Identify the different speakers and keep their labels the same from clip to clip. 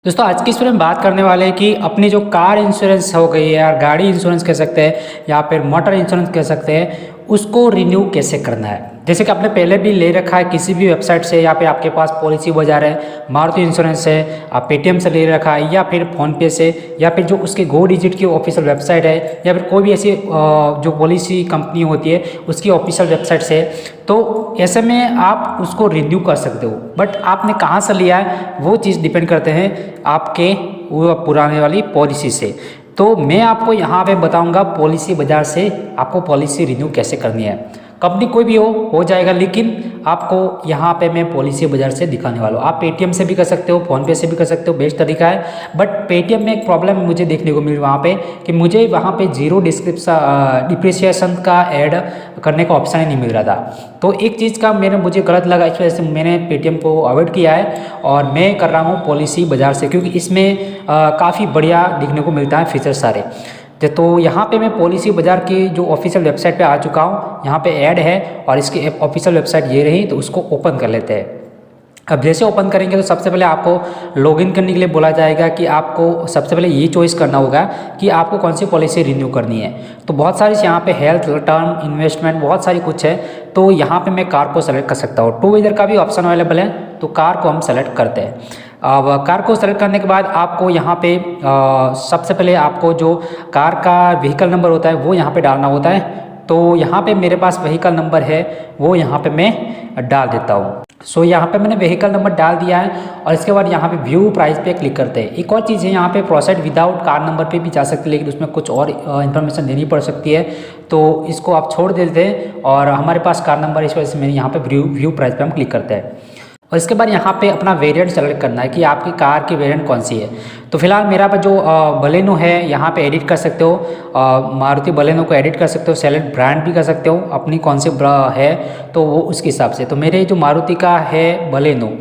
Speaker 1: दोस्तों आज की इस वीडियो में बात करने वाले हैं कि अपनी जो कार इंश्योरेंस हो गई है या गाड़ी इंश्योरेंस कह सकते हैं या फिर मोटर इंश्योरेंस कह सकते हैं उसको रिन्यू कैसे करना है। जैसे कि आपने पहले भी ले रखा है किसी भी वेबसाइट से या फिर आपके पास पॉलिसी बाजार है, मारुति इंश्योरेंस है, आप पेटीएम से ले रखा है या फिर फ़ोनपे से या फिर जो उसके गो डिजिट की ऑफिशियल वेबसाइट है या फिर कोई भी ऐसी जो पॉलिसी कंपनी होती है उसकी ऑफिशियल वेबसाइट से, तो ऐसे में आप उसको रिन्यू कर सकते हो। बट आपने कहाँ से लिया है वो चीज़ डिपेंड करते हैं आपके वो पुराने वाली पॉलिसी से। तो मैं आपको यहाँ पे बताऊँगा पॉलिसी बाजार से आपको पॉलिसी रिन्यू कैसे करनी है। कंपनी कोई भी हो जाएगा, लेकिन आपको यहाँ पे मैं पॉलिसी बाजार से दिखाने वाला हूँ। आप पेटीएम से भी कर सकते हो, फ़ोनपे से भी कर सकते हो, बेस्ट तरीका है। बट पेटीएम में एक प्रॉब्लम मुझे देखने को मिली वहाँ पे कि मुझे वहाँ पे जीरो डिप्रिसिएशन का ऐड करने का ऑप्शन ही नहीं मिल रहा था। तो एक चीज़ का मुझे गलत लगा, इस वजह से मैंने पेटीएम को अवॉइड किया है और मैं कर रहा हूँ पॉलिसी बाजार से, क्योंकि इसमें काफ़ी बढ़िया दिखने को मिलता है फीचर सारे। तो यहाँ पे मैं पॉलिसी बाजार की जो ऑफिशियल वेबसाइट पे आ चुका हूँ, यहाँ पे ऐड है और इसकी ऑफिशियल वेबसाइट ये रही, तो उसको ओपन कर लेते हैं। अब जैसे ओपन करेंगे तो सबसे पहले आपको लॉगिन करने के लिए बोला जाएगा कि आपको सबसे पहले ये चॉइस करना होगा कि आपको कौन सी पॉलिसी रिन्यू करनी है। तो बहुत सारी यहाँ पे हेल्थ, टर्म, इन्वेस्टमेंट, बहुत सारी कुछ है। तो यहाँ पे मैं कार को सेलेक्ट कर सकता हूँ। टू व्हीलर का भी ऑप्शन अवेलेबल है, तो कार को हम सेलेक्ट करते हैं। अब कार को सेलेक्ट करने के बाद आपको यहाँ पे सबसे पहले आपको जो कार का व्हीकल नंबर होता है वो यहाँ पे डालना होता है। तो यहाँ पे मेरे पास व्हीकल नंबर है, वो यहाँ पे मैं डाल देता हूँ। सो यहाँ पे मैंने व्हीकल नंबर डाल दिया है और इसके बाद यहाँ पे व्यू प्राइस पे क्लिक करते हैं। एक और चीज़ है, यहाँ पे प्रोसेड विदाउट कार नंबर पे भी जा सकते हैं, लेकिन उसमें कुछ और इन्फॉर्मेशन देनी पड़ सकती है, तो इसको आप छोड़ देते हैं। और हमारे पास कार नंबर, इस वजह से मैंने यहाँ पे व्यू प्राइस पे हम क्लिक करते हैं। और इसके बाद यहाँ पे अपना वेरिएंट सेलेक्ट करना है कि आपकी कार की वेरिएंट कौन सी है। तो फिलहाल मेरा जो बलेनो है यहाँ पे एडिट कर सकते हो, मारुति बलेनो को एडिट कर सकते हो, सेलेक्ट ब्रांड भी कर सकते हो अपनी कौन सी है तो वो उसके हिसाब से। तो मेरे जो मारुति का है बलेनो,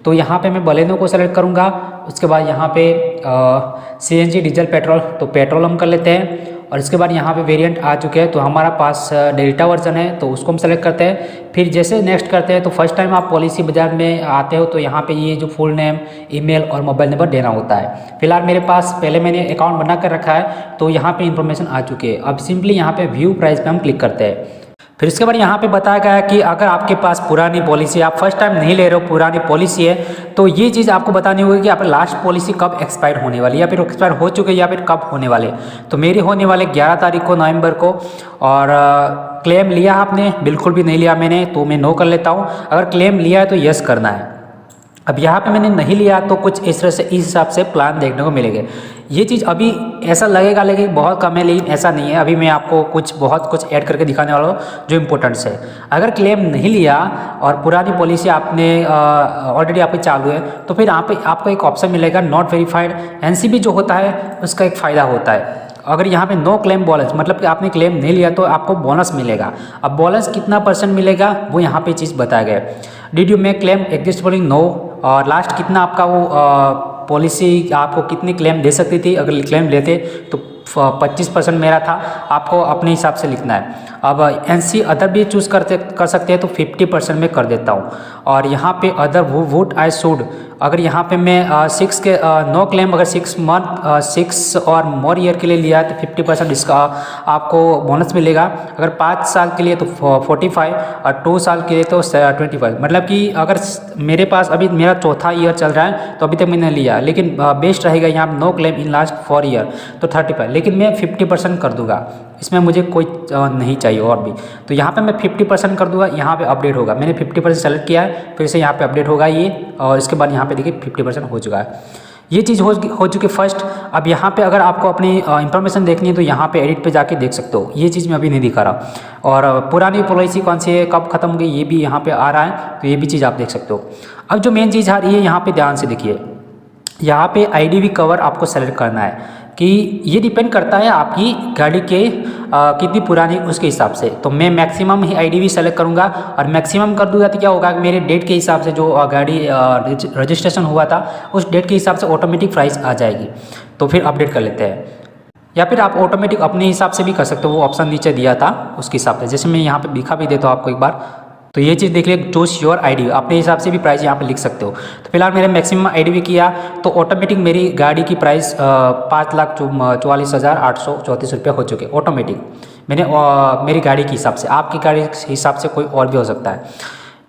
Speaker 1: तो यहाँ पे मैं बलेनो को सेलेक्ट करूँगा। उसके बाद यहाँ पे CNG डीजल पेट्रोल, तो पेट्रोल हम कर लेते हैं। और इसके बाद यहाँ पे वेरिएंट आ चुके हैं, तो हमारा पास डेल्टा वर्जन है, तो उसको हम सेलेक्ट करते हैं। फिर जैसे नेक्स्ट करते हैं, तो फर्स्ट टाइम आप पॉलिसी बाजार में आते हो तो यहाँ पे ये जो फुल नेम, ईमेल और मोबाइल नंबर देना होता है। फिलहाल मेरे पास पहले मैंने अकाउंट बना कर रखा है, तो यहाँ पे इन्फॉर्मेशन आ चुकी है। अब सिंपली यहाँ पे व्यू प्राइस पे हम क्लिक करते हैं। फिर इसके बाद यहाँ पे बताया गया है कि अगर आपके पास पुरानी पॉलिसी, आप फर्स्ट टाइम नहीं ले रहे हो, पुरानी पॉलिसी है, तो ये चीज़ आपको बतानी होगी कि आप लास्ट पॉलिसी कब एक्सपायर होने वाली है या फिर एक्सपायर हो चुके या फिर कब होने वाले। तो मेरी होने वाले 11 तारीख को, नवंबर को। और क्लेम लिया आपने? बिल्कुल भी नहीं लिया मैंने, तो मैं नो कर लेता हूँ। अगर क्लेम लिया है तो यस करना है। अब यहाँ पे मैंने नहीं लिया तो कुछ इस तरह से, इस हिसाब से प्लान देखने को मिलेंगे। ये चीज़ अभी ऐसा लगेगा लेकिन बहुत कम है, लेकिन ऐसा नहीं है। अभी मैं आपको बहुत कुछ ऐड करके दिखाने वाला हूँ जो इम्पोर्टेंट्स है। अगर क्लेम नहीं लिया और पुरानी पॉलिसी आपने ऑलरेडी आपकी चालू है, तो फिर यहाँ पे आपको एक ऑप्शन मिलेगा नॉट वेरीफाइड। NCB जो होता है उसका एक फ़ायदा होता है। अगर यहाँ पे नो क्लेम बोनस, मतलब कि आपने क्लेम नहीं लिया तो आपको बोनस मिलेगा। अब बोनस कितना % मिलेगा वो यहाँ पे चीज़ बताया गया है। Did you make claim existable? No. और लास्ट कितना आपका वो पॉलिसी आपको कितनी क्लेम दे सकती थी? अगर क्लेम लेते तो 25% मेरा था, आपको अपने हिसाब से लिखना है। अब NC अदर भी चूज़ कर सकते हैं, तो 50% में कर देता हूँ। और यहाँ पे अदर वुड आई शुड, अगर यहाँ पे मैं 6 के नो क्लेम, अगर 6 मंथ 6 और मोर ईयर के लिए लिया है तो 50% इसका आपको बोनस मिलेगा। अगर 5 साल के लिए तो 45 और 2 साल के लिए तो 25। मतलब कि अगर मेरे पास अभी मेरा चौथा ईयर चल रहा है तो अभी तक मैंने लिया, लेकिन बेस्ट रहेगा यहाँ no claim in last 4 year तो 35, लेकिन मैं 50% कर दूंगा। इसमें मुझे कोई नहीं चाहिए और भी, तो यहाँ पे मैं 50% कर दूंगा। यहाँ पे अपडेट होगा, मैंने 50% सेलेक्ट किया है, फिर से यहाँ पे अपडेट होगा ये। और इसके बाद यहाँ पे देखिए 50% हो चुका है। ये चीज़ हो चुकी फर्स्ट। अब यहाँ पे अगर आपको अपनी इंफॉर्मेशन देखनी है तो यहाँ पे एडिट पे जाके देख सकते हो। ये चीज़ मैं अभी नहीं दिखा रहा। और पुरानी पॉलिसी कौन सी है, कब खत्म हो गई, ये भी यहाँ पे आ रहा है, तो ये भी चीज़ आप देख सकते हो। अब जो मेन चीज़ आ रही है यहाँ पे ध्यान से देखिए, यहाँ पे IDV कवर आपको सेलेक्ट करना है कि ये डिपेंड करता है आपकी गाड़ी के कितनी पुरानी उसके हिसाब से। तो मैं मैक्सिमम ही IDV सेलेक्ट करूँगा और मैक्सिमम कर दूँगा तो क्या होगा, मेरे डेट के हिसाब से जो गाड़ी रजिस्ट्रेशन हुआ था उस डेट के हिसाब से ऑटोमेटिक प्राइस आ जाएगी। तो फिर अपडेट कर लेते हैं, या फिर आप ऑटोमेटिक अपने हिसाब से भी कर सकते हो। वो ऑप्शन नीचे दिया था उसके हिसाब से, जैसे मैं यहाँ पे दिखा भी देता हूँ आपको एक बार। तो ये चीज़ देख लिया, चूज योर आईडी, अपने हिसाब से भी प्राइस यहाँ पे लिख सकते हो। तो फिलहाल मेरे मैक्सिमम आईडी भी किया तो ऑटोमेटिक मेरी गाड़ी की प्राइस 5,44,834 रुपये हो चुके ऑटोमेटिक मेरी गाड़ी के हिसाब से। आपकी गाड़ी के हिसाब से कोई और भी हो सकता है।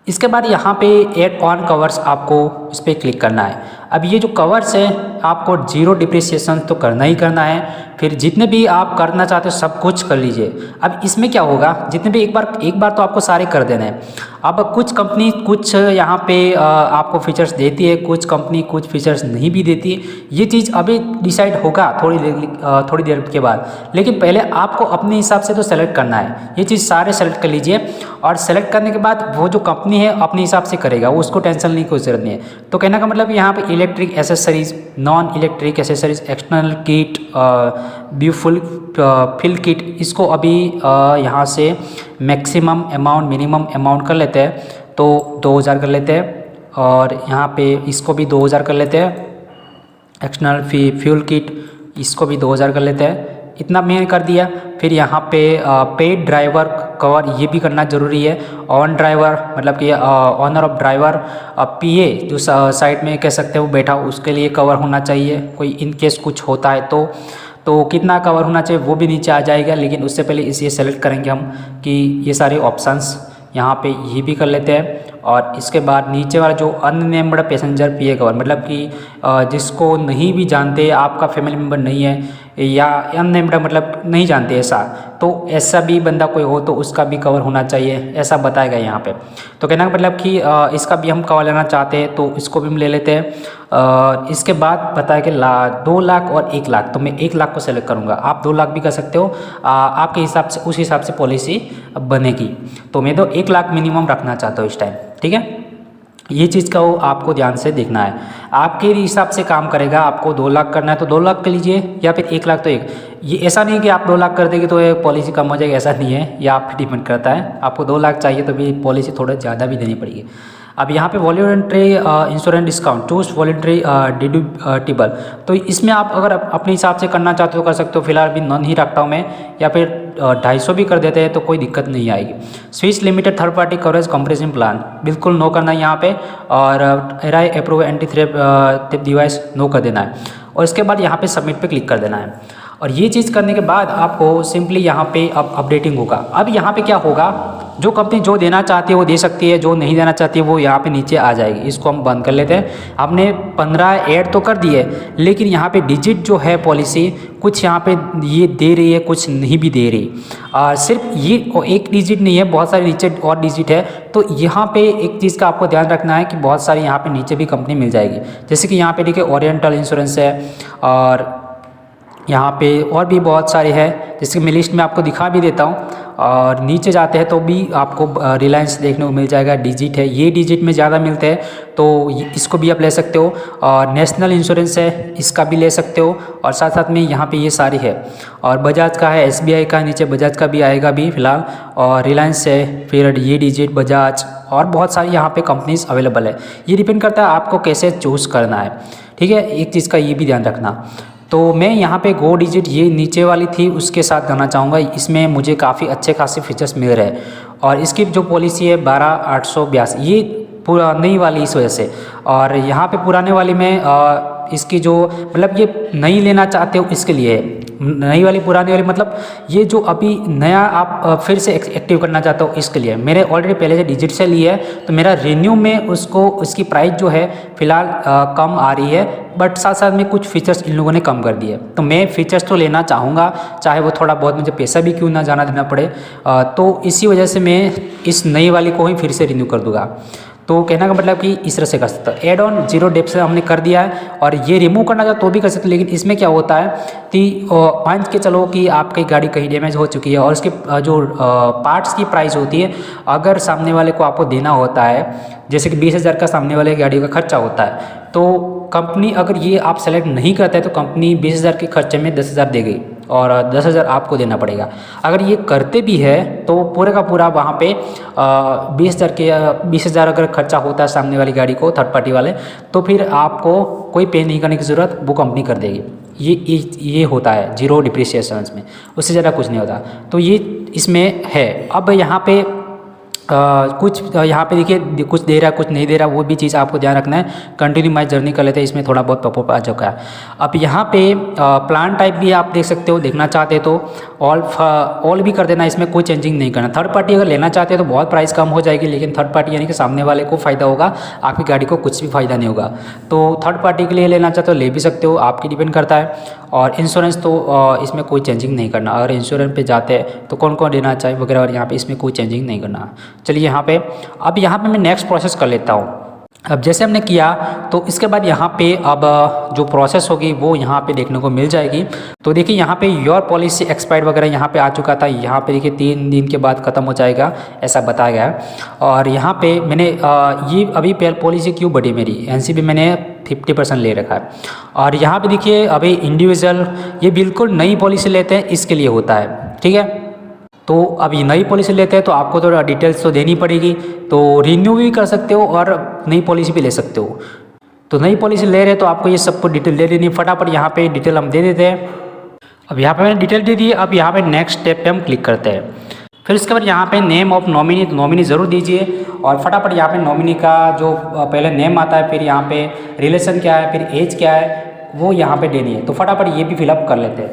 Speaker 1: इसके बाद यहाँ पे ऐड ऑन कवर्स आपको इस पर क्लिक करना है। अब ये जो कवर्स है आपको 0 डिप्रिसिएशन तो करना ही करना है, फिर जितने भी आप करना चाहते हो सब कुछ कर लीजिए। अब इसमें क्या होगा, जितने भी एक बार तो आपको सारे कर देने हैं। अब कुछ कंपनी कुछ यहाँ पे आपको फीचर्स देती है, कुछ कंपनी कुछ फीचर्स नहीं भी देती। ये चीज़ अभी डिसाइड होगा थोड़ी देर के बाद, लेकिन पहले आपको अपने हिसाब से तो सेलेक्ट करना है। ये चीज़ सारे सेलेक्ट कर लीजिए और सेलेक्ट करने के बाद वो जो कंपनी है अपने हिसाब से करेगा, वो उसको टेंशन लेने की जरूरत नहीं है। तो कहने का मतलब यहाँ पे electric accessories, non electric accessories, external kit, bifuel fill kit, इसको अभी यहाँ से मैक्सिमम अमाउंट मिनिमम अमाउंट कर लेते हैं तो 2000 कर लेते हैं, और यहाँ पे इसको भी 2000 कर लेते हैं। एक्सटर्नल फ्यूल किट इसको भी 2000 कर लेते हैं। इतना मैंने कर दिया। फिर यहाँ पे पेड ड्राइवर कवर ये भी करना ज़रूरी है। ऑन ड्राइवर मतलब कि ऑनर ऑफ ड्राइवर, पीए जो साइड में कह सकते हो बैठा, उसके लिए कवर होना चाहिए। कोई इन केस कुछ होता है तो कितना कवर होना चाहिए वो भी नीचे आ जाएगा, लेकिन उससे पहले इसे सेलेक्ट करेंगे हम कि ये सारे ऑप्शंस यहाँ पे ये भी कर लेते हैं। और इसके बाद नीचे वाला जो अननेम्ड पैसेंजर पीए कवर, मतलब कि जिसको नहीं भी जानते, आपका फैमिली मेम्बर नहीं है या अननेम्ड मतलब नहीं जानते ऐसा, तो ऐसा भी बंदा कोई हो तो उसका भी कवर होना चाहिए, ऐसा बताएगा यहाँ पे। तो कहना का मतलब कि इसका भी हम कवर लेना चाहते हैं तो इसको भी हम ले लेते हैं। इसके बाद बताया कि 2 लाख और 1 लाख, तो मैं 1 लाख को सेलेक्ट करूँगा। आप 2 लाख भी कर सकते हो, आपके हिसाब से उस हिसाब से पॉलिसी बनेगी। तो मैं तो 1 लाख मिनिमम रखना चाहता हूँ इस टाइम, ठीक है। ये चीज़ का वो आपको ध्यान से देखना है, आपके हिसाब से काम करेगा। आपको 2 लाख करना है तो 2 लाख कर लीजिए, या फिर 1 लाख तो ये ऐसा नहीं कि आप 2 लाख कर देंगे तो ये पॉलिसी कम हो जाएगी, ऐसा नहीं है। ये आप पे डिपेंड करता है, आपको 2 लाख चाहिए तो भी पॉलिसी थोड़ा ज़्यादा भी देनी पड़ेगी। अब यहाँ पे voluntary insurance discount, choose voluntary deductible, तो इसमें आप अगर अपने हिसाब से करना चाहते हो कर सकते हो। फिलहाल भी नॉन ही रखता हूँ मैं, या फिर 250 भी कर देते हैं तो कोई दिक्कत नहीं आएगी। Switch limited third party coverage comprehensive plan बिल्कुल नो करना है यहाँ पे, और ARAI approve anti theft device no कर देना है। और इसके बाद यहाँ पे सबमिट पे क्लिक कर देना है। और ये चीज़ करने के बाद आपको सिंपली यहाँ पे अब अपडेटिंग होगा। अब यहाँ पे क्या होगा, जो कंपनी जो देना चाहती है वो दे सकती है, जो नहीं देना चाहती है वो यहाँ पे नीचे आ जाएगी। इसको हम बंद कर लेते हैं। हमने 15 ऐड तो कर दिए, लेकिन यहाँ पे डिजिट जो है पॉलिसी कुछ यहाँ पे ये दे रही है, कुछ नहीं भी दे रही। सिर्फ ये एक डिजिट नहीं है, बहुत सारे नीचे और डिजिट है। तो यहाँ पे एक चीज़ का आपको ध्यान रखना है कि बहुत सारी यहाँ पे नीचे भी कंपनी मिल जाएगी। जैसे कि यहाँ पे देखिए ओरिएंटल इंश्योरेंस है, और यहाँ पे और भी बहुत सारे हैं, जैसे कि मैं लिस्ट में आपको दिखा भी देता हूँ। और नीचे जाते हैं तो भी आपको रिलायंस देखने को मिल जाएगा, डिजिट है, ये डिजिट में ज़्यादा मिलते हैं तो इसको भी आप ले सकते हो। और नेशनल इंश्योरेंस है, इसका भी ले सकते हो। और साथ साथ में यहाँ पे ये सारी है, और बजाज का है, SBI का नीचे बजाज का भी आएगा भी फिलहाल, और रिलायंस है, फिर ये डिजिट बजाज, और बहुत सारी यहाँ पे कंपनीज अवेलेबल है। ये डिपेंड करता है आपको कैसे चूज़ करना है, ठीक है। एक चीज़ का ये भी ध्यान रखना। तो मैं यहाँ पे गो डिजिट ये नीचे वाली थी उसके साथ करना चाहूँगा। इसमें मुझे काफ़ी अच्छे खासे फीचर्स मिल रहे हैं, और इसकी जो पॉलिसी है 12,882, ये पूरा नई वाली इस वजह से। और यहाँ पे पुराने वाली में इसकी जो मतलब ये नई लेना चाहते हो इसके लिए, नई वाली पुरानी वाली मतलब ये जो अभी नया आप फिर से एक्टिव करना चाहते हो इसके लिए। मेरे ऑलरेडी पहले से डिजिट से लिए है, तो मेरा रिन्यू में उसकी प्राइस जो है फ़िलहाल कम आ रही है, बट साथ साथ में कुछ फीचर्स इन लोगों ने कम कर दिए। तो मैं फीचर्स तो लेना चाहूँगा, चाहे वो थोड़ा बहुत मुझे पैसा भी क्यों ना जाना देना पड़े। तो इसी वजह से मैं इस नई वाली को ही फिर से रिन्यू कर दूँगा। तो कहने का मतलब कि इस तरह से कर सकते हो। एड ऑन 0 डेप्थ से हमने कर दिया है, और ये रिमूव करना चाहो तो भी कर सकते हो। लेकिन इसमें क्या होता है कि मान के चलो कि आपकी गाड़ी कहीं डैमेज हो चुकी है, और उसके जो पार्ट्स की प्राइस होती है, अगर सामने वाले को आपको देना होता है, जैसे कि 20,000 का सामने वाले गाड़ी का खर्चा होता है, तो कंपनी अगर ये आप सेलेक्ट नहीं करते हैं तो कंपनी 20,000 के खर्चे में 10,000 देगी, और 10,000 आपको देना पड़ेगा। अगर ये करते भी है तो पूरे का पूरा वहाँ पे 20,000 अगर खर्चा होता है सामने वाली गाड़ी को, थर्ड पार्टी वाले, तो फिर आपको कोई पे नहीं करने की ज़रूरत, वो कंपनी कर देगी। ये होता है 0 डिप्रिसिएशन में, उससे ज़्यादा कुछ नहीं होता। तो ये इसमें है। अब यहाँ पे कुछ यहाँ पे देखिए कुछ दे रहा है कुछ नहीं दे रहा, वो भी चीज़ आपको ध्यान रखना है। कंटिन्यू माई जर्नी कर लेते हैं, इसमें थोड़ा बहुत पॉपअप आ चुका है। अब यहाँ पे प्लान टाइप भी आप देख सकते हो, देखना चाहते तो ऑल भी कर देना, इसमें कोई चेंजिंग नहीं करना। थर्ड पार्टी अगर लेना चाहते हो तो बहुत प्राइस कम हो जाएगी, लेकिन थर्ड पार्टी यानी कि सामने वाले को फ़ायदा होगा, आपकी गाड़ी को कुछ भी फ़ायदा नहीं होगा। तो थर्ड पार्टी के लिए लेना चाहते हो ले भी सकते हो, आपकी डिपेंड करता है। और इंश्योरेंस तो इसमें कोई चेंजिंग नहीं करना, अगर इंश्योरेंस पे जाते हैं तो कौन कौन देना चाहिए वगैरह, और यहाँ पे इसमें कोई चेंजिंग नहीं करना। चलिए यहाँ पे अब यहाँ पे मैं नेक्स्ट प्रोसेस कर लेता हूँ। अब जैसे हमने किया तो इसके बाद यहाँ पे अब जो प्रोसेस होगी वो यहाँ पे देखने को मिल जाएगी। तो देखिए यहाँ पे योर पॉलिसी एक्सपायर्ड वगैरह यहाँ पे आ चुका था, यहाँ पे देखिए 3 दिन के बाद ख़त्म हो जाएगा ऐसा बताया गया है। और यहाँ पे मैंने ये अभी पॉलिसी क्यों बढ़ी मेरी, एनसीबी मैंने 50% ले रखा है। और यहाँ पे देखिए अभी इंडिविजुअल ये बिल्कुल नई पॉलिसी लेते हैं इसके लिए होता है, ठीक है। तो अब ये नई पॉलिसी लेते हैं तो आपको तो डिटेल्स तो देनी पड़ेगी, तो रिन्यू भी कर सकते हो और नई पॉलिसी भी ले सकते हो। तो नई पॉलिसी ले रहे हैं तो आपको ये सबको डिटेल दे देनी, फटाफट यहाँ पे डिटेल हम दे देते हैं। अब यहाँ पे मैंने डिटेल दे दी, अब यहाँ पे नेक्स्ट स्टेप पे हम क्लिक करते हैं। फिर उसके बाद यहाँ पे नेम ऑफ नॉमिनी, तो नॉमिनी ज़रूर दीजिए और फटाफट यहाँ पे नॉमिनी का जो पहले नेम आता है, फिर यहाँ पे रिलेशन क्या है, फिर एज क्या है, वो यहाँ पे देनी है। तो फटाफट ये भी फिलअप कर लेते हैं।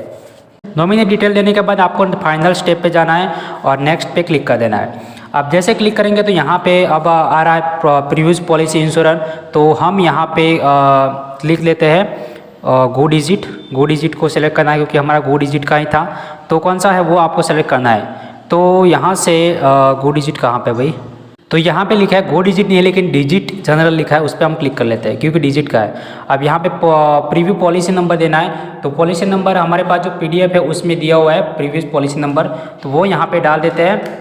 Speaker 1: नॉमिनी डिटेल देने के बाद आपको फाइनल स्टेप पे जाना है और नेक्स्ट पे क्लिक कर देना है। अब जैसे क्लिक करेंगे तो यहाँ पे अब आ रहा है प्रीवियस पॉलिसी इंश्योरेंस, तो हम यहाँ पे लिख लेते हैं गो डिजिट को सिलेक्ट करना है, क्योंकि हमारा गो डिजिट का ही था। तो कौन सा है वो आपको सेलेक्ट करना है। तो यहाँ से गो डिजिट कहाँ पे भाई, तो यहाँ पे लिखा है गो डिजिट नहीं है लेकिन डिजिट जनरल लिखा है, उस पर हम क्लिक कर लेते हैं क्योंकि डिजिट का है। अब यहाँ पे प्रीव्यू पॉलिसी नंबर देना है, तो पॉलिसी नंबर हमारे पास जो पीडीएफ है उसमें दिया हुआ है प्रीवियस पॉलिसी नंबर, तो वो यहाँ पे डाल देते हैं।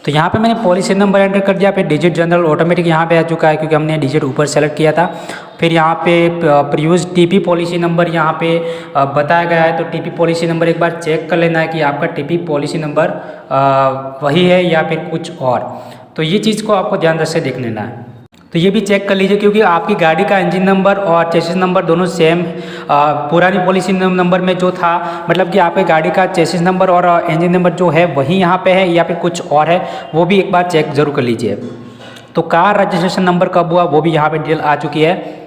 Speaker 1: तो यहाँ पे मैंने पॉलिसी नंबर एंटर कर दिया, फिर डिजिट जनरल ऑटोमेटिक यहाँ पे आ चुका है क्योंकि हमने डिजिट ऊपर सेलेक्ट किया था। फिर यहाँ पे प्रीवियस टीपी पॉलिसी नंबर यहाँ पे बताया गया है, तो टीपी पॉलिसी नंबर एक बार चेक कर लेना है कि आपका टीपी पॉलिसी नंबर वही है या फिर कुछ और। तो ये चीज़ को आपको ध्यान से देख लेना है। तो ये भी चेक कर लीजिए क्योंकि आपकी गाड़ी का इंजन नंबर और चेसिस नंबर दोनों सेम पुरानी पॉलिसी नंबर में जो था, मतलब कि आपके गाड़ी का चेसिस नंबर और इंजन नंबर जो है वही यहाँ पे है या फिर कुछ और है, वो भी एक बार चेक जरूर कर लीजिए। तो कार रजिस्ट्रेशन नंबर कब हुआ वो भी यहाँ पे डिटेल आ चुकी है।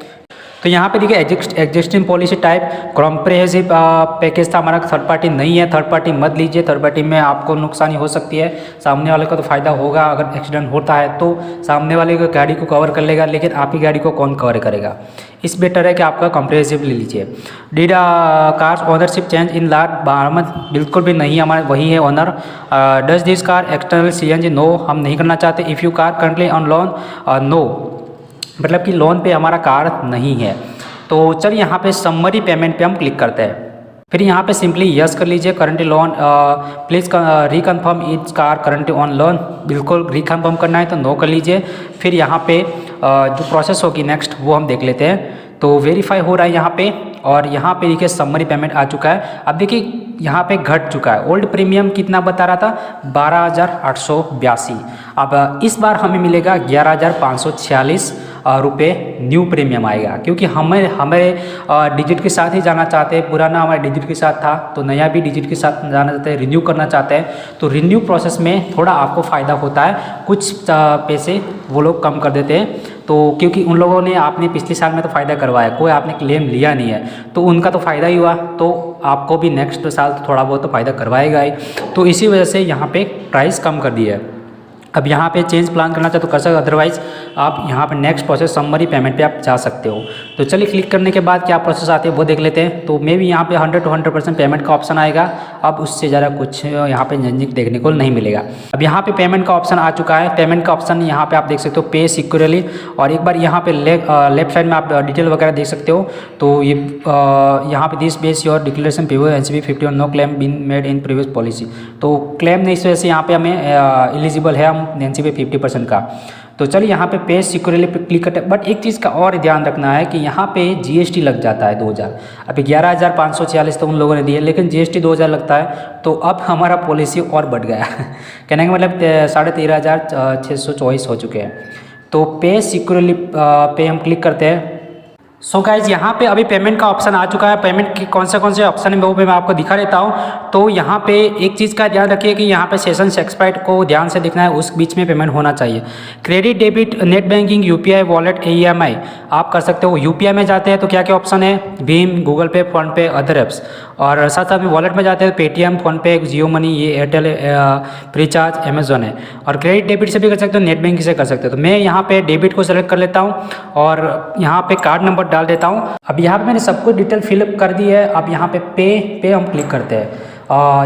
Speaker 1: तो यहाँ पे देखिए existing policy type comprehensive package था हमारा, थर्ड पार्टी नहीं है, थर्ड पार्टी मत लीजिए। थर्ड पार्टी में आपको नुकसानी हो सकती है, सामने वाले को तो फ़ायदा होगा, अगर एक्सीडेंट होता है तो सामने वाले की गाड़ी को कवर कर लेगा, लेकिन आपकी गाड़ी को कौन कवर करेगा। इस बेटर है कि आपका कॉम्प्रिहेंसिव ले लीजिए। Did car's ownership change in last 12 month, बिल्कुल भी नहीं, हमारे वही है owner. Does this car external CNG, no, हम नहीं करना चाहते। If you car currently on loan, no, मतलब कि लोन पे हमारा कार नहीं है। तो चलिए यहाँ पे समरी पेमेंट पे हम क्लिक करते हैं। फिर यहाँ पे सिंपली यस कर लीजिए, currently loan please reconfirm is car currently on loan, बिल्कुल रिकन्फर्म करना है तो नो कर लीजिए। फिर यहाँ पे जो प्रोसेस होगी नेक्स्ट वो हम देख लेते हैं। तो वेरीफाई हो रहा है यहाँ पे, और यहाँ पे देखिए समरी पेमेंट आ चुका है। अब देखिए यहाँ पे घट चुका है, ओल्ड प्रीमियम कितना बता रहा था 12,882, अब इस बार हमें मिलेगा 11,546 रुपये न्यू प्रीमियम आएगा, क्योंकि हमें डिजिट के साथ ही जाना चाहते हैं। पुराना हमारे डिजिट के साथ था तो नया भी डिजिट के साथ जाना चाहते हैं, रिन्यू करना चाहते हैं। तो रिन्यू प्रोसेस में थोड़ा आपको फ़ायदा होता है, कुछ पैसे वो लोग कम कर देते हैं। तो क्योंकि उन लोगों ने आपने पिछले साल में तो फ़ायदा करवाया, कोई आपने क्लेम लिया नहीं है, तो उनका तो फ़ायदा ही हुआ, तो आपको भी नेक्स्ट साल तो थोड़ा बहुत तो फ़ायदा करवाएगा ही। तो इसी वजह से यहाँ पे प्राइस कम कर दिया है। अब यहाँ पे चेंज प्लान करना चाहे तो कर सकते, अदरवाइज आप यहाँ पे नेक्स्ट प्रोसेस समरी पेमेंट पे आप जा सकते हो। तो चलिए क्लिक करने के बाद क्या प्रोसेस आते हैं वो देख लेते हैं। तो मे भी यहाँ पे 100 to 100% पेमेंट का ऑप्शन आएगा। अब उससे ज़्यादा कुछ यहाँ पे झंझट देखने को नहीं मिलेगा। अब यहाँ पे पेमेंट का ऑप्शन आ चुका है। पेमेंट का ऑप्शन यहाँ पे आप देख सकते हो, पे सिक्योरली, और एक बार यहाँ पे लेफ्ट साइड में आप डिटेल वगैरह देख सकते हो। तो ये यहाँ पे this base your declaration previous NCB 51 no claim been made in previous policy, तो क्लेम नहीं, इस वजह से यहाँ पे हमें एलिजिबल है हम एनसीबी 50% का। तो चलिए यहाँ पे पे सिक्योरली पे क्लिक करते हैं। बट एक चीज़ का और ध्यान रखना है कि यहाँ पे जीएसटी लग जाता है 2000। अभी 11,546 तो उन लोगों ने दिए, लेकिन जीएसटी 2000 लगता है, तो अब हमारा पॉलिसी और बढ़ गया कहने का मतलब 13,624 हो चुके हैं। तो पे सिक्योरली पे हम क्लिक करते हैं। सो गाइज यहाँ पे अभी पेमेंट का ऑप्शन आ चुका है। पेमेंट के कौन से ऑप्शन है वो भी मैं आपको दिखा देता हूँ। तो यहाँ पे एक चीज़ का ध्यान रखिए कि यहाँ पे सेशन एक्सपायर्ड को ध्यान से दिखना है, उस बीच में पेमेंट होना चाहिए। Credit, debit, net banking, UPI, wallet, EMI आप कर सकते हो। यूपीआई में जाते हैं तो क्या क्या ऑप्शन है, भीम, गूगल पे, फोनपे, अदर ऐप्स। और साथ साथ में वॉलेट में जाते हैं पेटीएम, फोनपे, जियो मनी, ये एयरटेल, फ्रीचार्ज, अमेजोन है। और क्रेडिट डेबिट से भी कर सकते हो, नेट बैंकिंग से कर सकते हो। तो मैं यहाँ पे डेबिट को सेलेक्ट कर लेता हूँ और यहाँ पे कार्ड नंबर डाल देता हूँ। अब यहाँ पे मैंने सब कुछ डिटेल फिलअप कर दी है। अब यहाँ पे पे हम क्लिक करते हैं।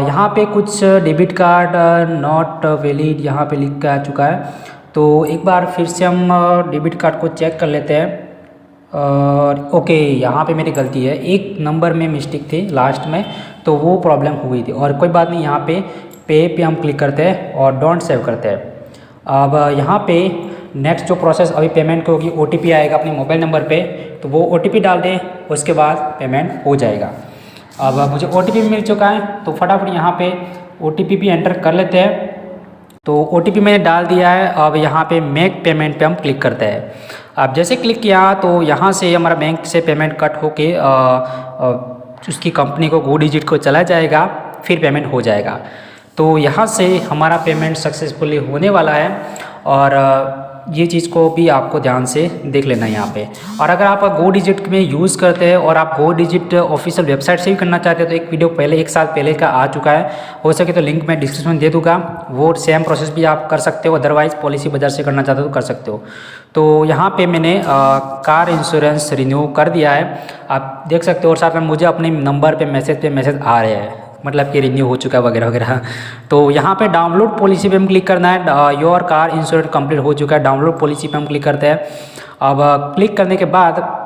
Speaker 1: यहाँ पे कुछ डेबिट कार्ड नॉट वैलिड यहाँ पे लिख के आ चुका है। तो एक बार फिर से हम डेबिट कार्ड को चेक कर लेते हैं। और ओके, यहाँ पे मेरी गलती है, एक नंबर में मिस्टेक थी लास्ट में, तो वो प्रॉब्लम हुई थी। और कोई बात नहीं, यहाँ पे हम क्लिक करते हैं और डोंट सेव करते हैं। अब यहाँ पे नेक्स्ट जो प्रोसेस अभी पेमेंट की होगी, OTP आएगा अपने मोबाइल नंबर पे, तो वो OTP डाल दें, उसके बाद पेमेंट हो जाएगा। अब मुझे OTP मिल चुका है, तो फटाफट यहाँ पे OTP भी एंटर कर लेते हैं। तो OTP मैंने डाल दिया है। अब यहाँ पे मेक पेमेंट पे हम क्लिक करते हैं। अब जैसे क्लिक किया तो यहाँ से हमारा बैंक से पेमेंट कट होके उसकी कंपनी को 2 डिजिट को चला जाएगा, फिर पेमेंट हो जाएगा। तो यहाँ से हमारा पेमेंट सक्सेसफुली होने वाला है। और ये चीज़ को भी आपको ध्यान से देख लेना है यहाँ पे। और अगर आप 2 डिजिट में यूज़ करते हैं और आप 2 डिजिट ऑफिशियल वेबसाइट से भी करना चाहते हैं, तो एक वीडियो पहले 1 साल पहले का आ चुका है, हो सके तो लिंक मैं डिस्क्रिप्शन में दे दूँगा। वो सेम प्रोसेस भी आप कर सकते हो। अदरवाइज़ पॉलिसी बाजार से करना चाहते हो तो कर सकते हो। तो यहाँ पे मैंने कार इंश्योरेंस रिन्यू कर दिया है, आप देख सकते हो। और साथ में मुझे अपने नंबर पे मैसेज आ रहे हैं, मतलब कि रिन्यू हो चुका है वगैरह वगैरह। तो यहाँ पे डाउनलोड पॉलिसी पे हम क्लिक करना है। योर कार इंश्योरेंस कंप्लीट हो चुका है, डाउनलोड पॉलिसी पे हम क्लिक करते हैं। अब क्लिक करने के बाद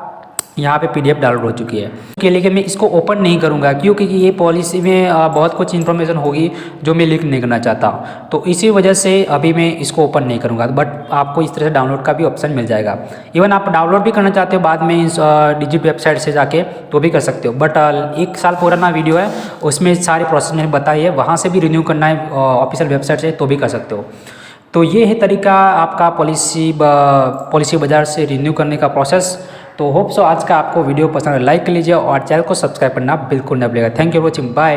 Speaker 1: यहाँ पे PDF डाउनलोड हो चुकी है। के लिए मैं इसको ओपन नहीं करूँगा, क्योंकि ये पॉलिसी में बहुत कुछ इन्फॉर्मेशन होगी जो मैं लीक नहीं करना चाहता हूँ। तो इसी वजह से अभी मैं इसको ओपन नहीं करूँगा। बट आपको इस तरह से डाउनलोड का भी ऑप्शन मिल जाएगा। इवन आप डाउनलोड भी करना चाहते हो बाद में इस डिजिट वेबसाइट से जाके, तो भी कर सकते हो। बट 1 साल पुराना वीडियो है, उसमें सारी प्रोसेस मैंने बताई है, वहाँ से भी रिन्यू करना है ऑफिशियल वेबसाइट से, तो भी कर सकते हो। तो ये है तरीका आपका पॉलिसी बाजार से रिन्यू करने का प्रोसेस। तो होप सो आज का आपको वीडियो पसंद है, लाइक कर लीजिए और चैनल को सब्सक्राइब करना बिल्कुल न भूलिएगा। Thank you for watching, bye.